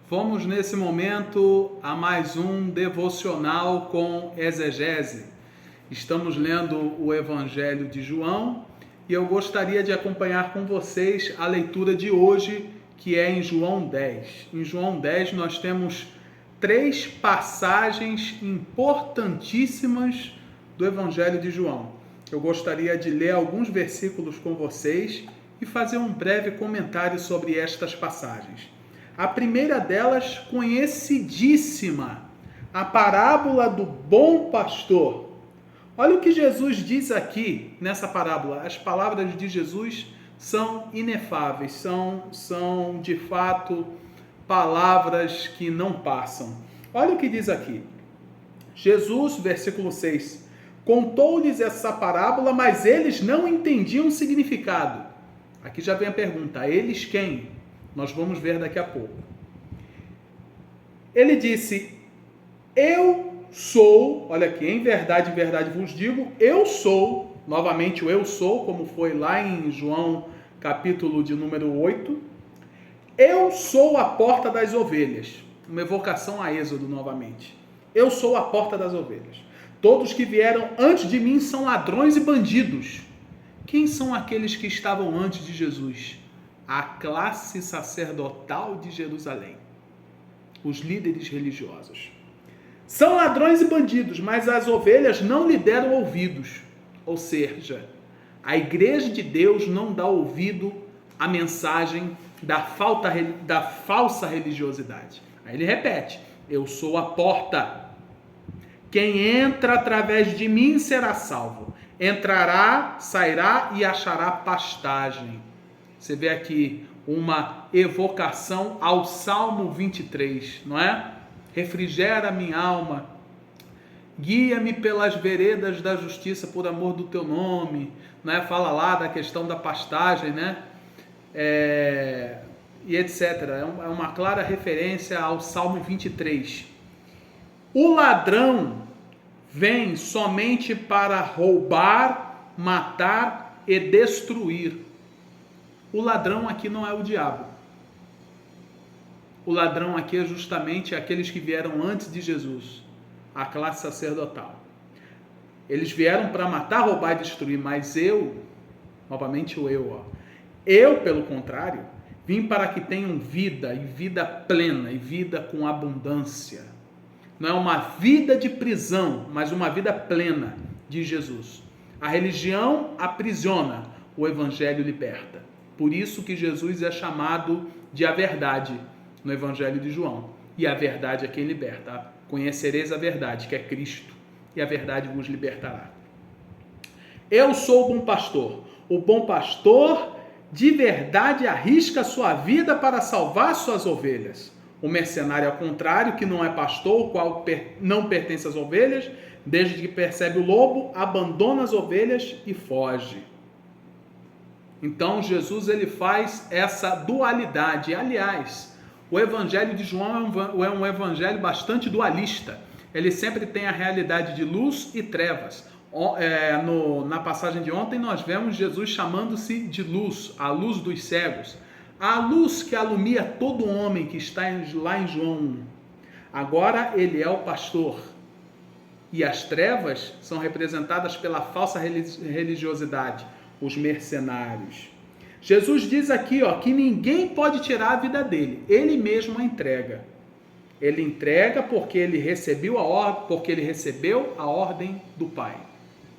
Vamos nesse momento a mais um devocional com exegese. Estamos lendo o Evangelho de João e eu gostaria de acompanhar com vocês a leitura de hoje, que é em João 10. Em João 10 nós temos 3 passagens importantíssimas do Evangelho de João. Eu gostaria de ler alguns versículos com vocês e fazer um breve comentário sobre estas passagens. A primeira delas, conhecidíssima, a parábola do bom pastor. Olha o que Jesus diz aqui nessa parábola. As palavras de Jesus são inefáveis, são de fato palavras que não passam. Olha o que diz aqui. Jesus, versículo 6, contou-lhes essa parábola, mas eles não entendiam o significado. Aqui já vem a pergunta, eles quem? Nós vamos ver daqui a pouco. Ele disse, eu sou, olha aqui, em verdade vos digo, eu sou, novamente o eu sou, como foi lá em João capítulo de número 8, eu sou a porta das ovelhas. Uma evocação a Êxodo novamente. Eu sou a porta das ovelhas. Todos que vieram antes de mim são ladrões e bandidos. Quem são aqueles que estavam antes de Jesus? A classe sacerdotal de Jerusalém, os líderes religiosos. São ladrões e bandidos, mas as ovelhas não lhe deram ouvidos. Ou seja, a igreja de Deus não dá ouvido à mensagem da falsa religiosidade. Aí ele repete, eu sou a porta. Quem entra através de mim será salvo. Entrará, sairá e achará pastagem. Você vê aqui uma evocação ao Salmo 23, não é? Refrigera minha alma, guia-me pelas veredas da justiça por amor do teu nome, não é? Fala lá da questão da pastagem, né? E etc. É uma clara referência ao Salmo 23. O ladrão vem somente para roubar, matar e destruir. O ladrão aqui não é o diabo. O ladrão aqui é justamente aqueles que vieram antes de Jesus, a classe sacerdotal. Eles vieram para matar, roubar e destruir, mas novamente eu, pelo contrário, vim para que tenham vida, e vida plena, e vida com abundância. Não é uma vida de prisão, mas uma vida plena de Jesus. A religião aprisiona, o evangelho liberta. Por isso que Jesus é chamado de a verdade no Evangelho de João. E a verdade é quem liberta. Conhecereis a verdade, que é Cristo, e a verdade vos libertará. Eu sou o bom pastor. O bom pastor de verdade arrisca sua vida para salvar suas ovelhas. O mercenário, ao contrário, que não é pastor, o qual não pertence às ovelhas, desde que percebe o lobo, abandona as ovelhas e foge. Então Jesus ele faz essa dualidade. Aliás, o Evangelho de João é um evangelho bastante dualista. Ele sempre tem a realidade de luz e trevas. Na passagem de ontem nós vemos Jesus chamando-se de luz, a luz dos cegos. A luz que alumia todo homem que está lá em João 1. Agora ele é o pastor. E as trevas são representadas pela falsa religiosidade, os mercenários. Jesus diz aqui que ninguém pode tirar a vida dele, ele mesmo a entrega. Ele entrega porque ele recebeu a ordem do Pai.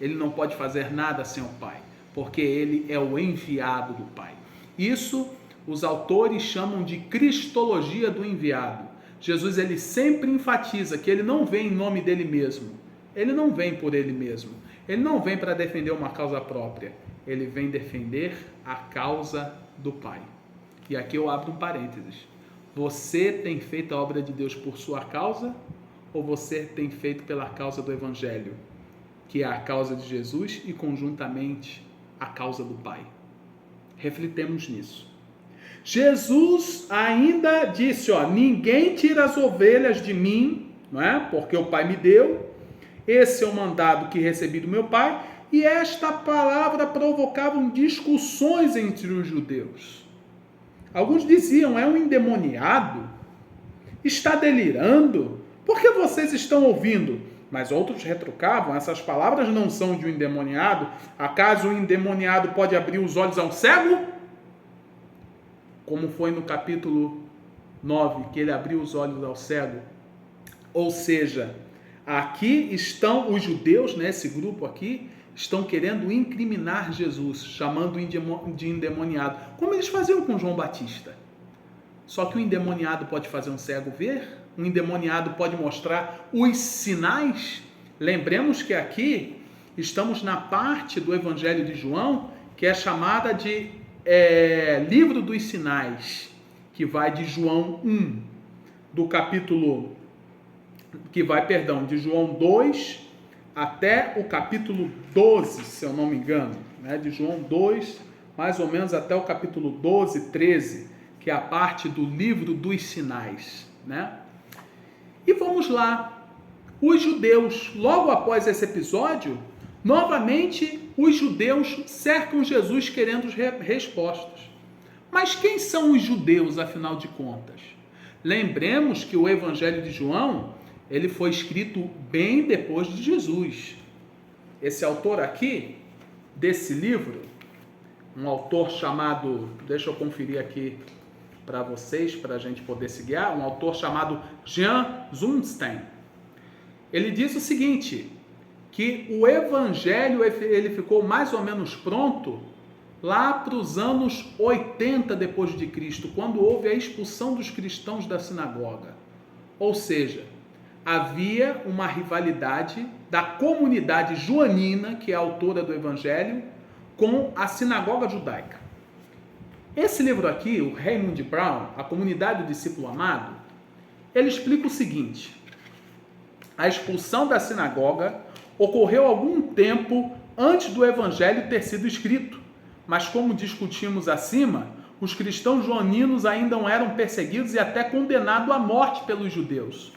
Ele não pode fazer nada sem o Pai, porque ele é o enviado do Pai. Isso os autores chamam de cristologia do enviado. Jesus ele sempre enfatiza que ele não vem em nome dele mesmo. Ele não vem por ele mesmo. Ele não vem para defender uma causa própria. Ele vem defender a causa do Pai. E aqui eu abro um parênteses. Você tem feito a obra de Deus por sua causa ou você tem feito pela causa do Evangelho, que é a causa de Jesus e conjuntamente a causa do Pai? Refletemos nisso. Jesus ainda disse, ninguém tira as ovelhas de mim, não é? Porque o Pai me deu. Esse é o mandado que recebi do meu Pai. E esta palavra provocava discussões entre os judeus. Alguns diziam, é um endemoniado? Está delirando? Por que vocês estão ouvindo? Mas outros retrucavam, essas palavras não são de um endemoniado. Acaso o endemoniado pode abrir os olhos ao cego? Como foi no capítulo 9, que ele abriu os olhos ao cego. Ou seja, aqui estão os judeus, né, esse grupo aqui, estão querendo incriminar Jesus, chamando de endemoniado, como eles faziam com João Batista. Só que o endemoniado pode fazer um cego ver, um endemoniado pode mostrar os sinais. Lembremos que aqui estamos na parte do Evangelho de João, que é chamada de Livro dos Sinais, que vai de João 1, do capítulo, de João 2 até o capítulo 12, se eu não me engano, né? De João 2, mais ou menos até o capítulo 12, 13, que é a parte do livro dos sinais, né? E vamos lá, os judeus, logo após esse episódio, novamente os judeus cercam Jesus querendo respostas. Mas quem são os judeus, afinal de contas? Lembremos que o Evangelho de João, ele foi escrito bem depois de Jesus. Esse autor aqui, desse livro, um autor chamado, deixa eu conferir aqui para vocês, para a gente poder se guiar, um autor chamado Jean Zunstein. Ele diz o seguinte, que o Evangelho ele ficou mais ou menos pronto lá para os anos 80 depois de Cristo, quando houve a expulsão dos cristãos da sinagoga. Ou seja, havia uma rivalidade da comunidade joanina, que é a autora do Evangelho, com a sinagoga judaica. Esse livro aqui, o Raymond Brown, A Comunidade do Discípulo Amado, ele explica o seguinte: a expulsão da sinagoga ocorreu algum tempo antes do Evangelho ter sido escrito, mas como discutimos acima, os cristãos joaninos ainda não eram perseguidos e até condenados à morte pelos judeus.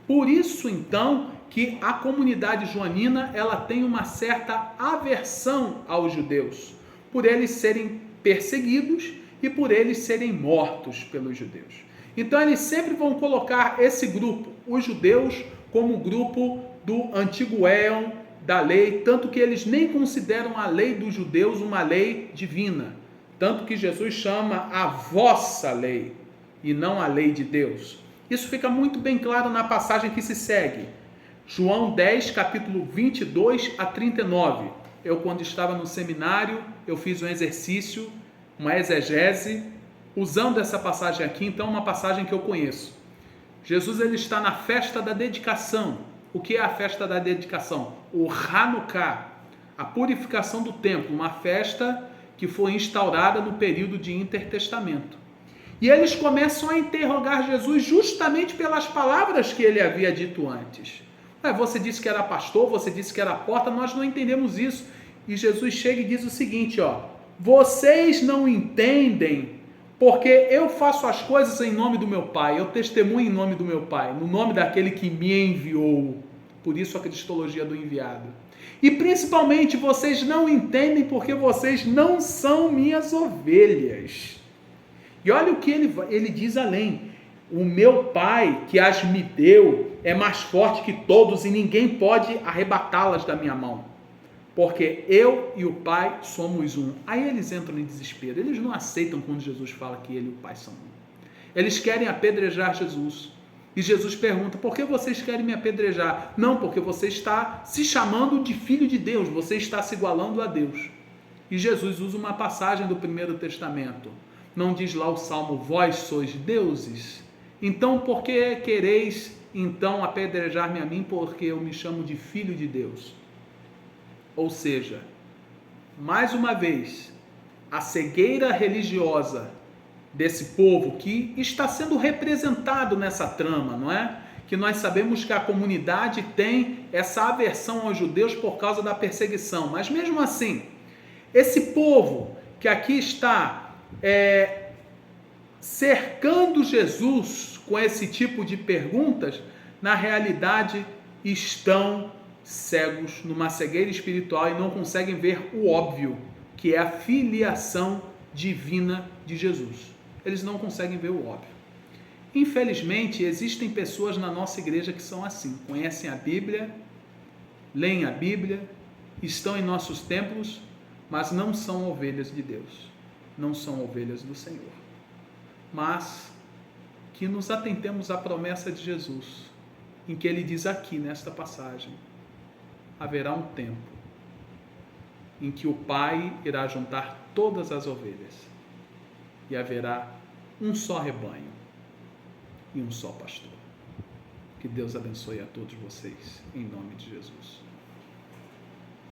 Por isso, então, que a comunidade joanina ela tem uma certa aversão aos judeus, por eles serem perseguidos e por eles serem mortos pelos judeus. Então, eles sempre vão colocar esse grupo, os judeus, como grupo do antigo éon da lei, tanto que eles nem consideram a lei dos judeus uma lei divina, tanto que Jesus chama a vossa lei e não a lei de Deus. Isso fica muito bem claro na passagem que se segue. João 10, capítulo 22 a 39. Eu, quando estava no seminário, eu fiz um exercício, uma exegese, usando essa passagem aqui, então uma passagem que eu conheço. Jesus ele está na festa da dedicação. O que é a festa da dedicação? O Hanukkah, a purificação do templo, uma festa que foi instaurada no período de intertestamento. E eles começam a interrogar Jesus justamente pelas palavras que ele havia dito antes. Você disse que era pastor, você disse que era porta, nós não entendemos isso. E Jesus chega e diz o seguinte, vocês não entendem porque eu faço as coisas em nome do meu Pai, eu testemunho em nome do meu Pai, no nome daquele que me enviou. Por isso a cristologia do enviado. E principalmente vocês não entendem porque vocês não são minhas ovelhas. E olha o que ele diz além. O meu Pai que as me deu é mais forte que todos e ninguém pode arrebatá-las da minha mão. Porque eu e o Pai somos um. Aí eles entram em desespero. Eles não aceitam quando Jesus fala que ele e o Pai são um. Eles querem apedrejar Jesus. E Jesus pergunta, por que vocês querem me apedrejar? Não, porque você está se chamando de filho de Deus. Você está se igualando a Deus. E Jesus usa uma passagem do Primeiro Testamento. Não diz lá o Salmo, vós sois deuses? Então, por que quereis então apedrejar-me a mim, porque eu me chamo de filho de Deus? Ou seja, mais uma vez, a cegueira religiosa desse povo que está sendo representado nessa trama, não é? Que nós sabemos que a comunidade tem essa aversão aos judeus por causa da perseguição. Mas mesmo assim, esse povo que aqui está cercando Jesus com esse tipo de perguntas, na realidade estão cegos, numa cegueira espiritual e não conseguem ver o óbvio, que é a filiação divina de Jesus. Eles não conseguem ver o óbvio. Infelizmente, existem pessoas na nossa igreja que são assim, conhecem a Bíblia, leem a Bíblia, estão em nossos templos, mas não são ovelhas de Deus, não são ovelhas do Senhor. Mas que nos atentemos à promessa de Jesus, em que ele diz aqui nesta passagem: haverá um tempo em que o Pai irá juntar todas as ovelhas e haverá um só rebanho e um só pastor. Que Deus abençoe a todos vocês, em nome de Jesus.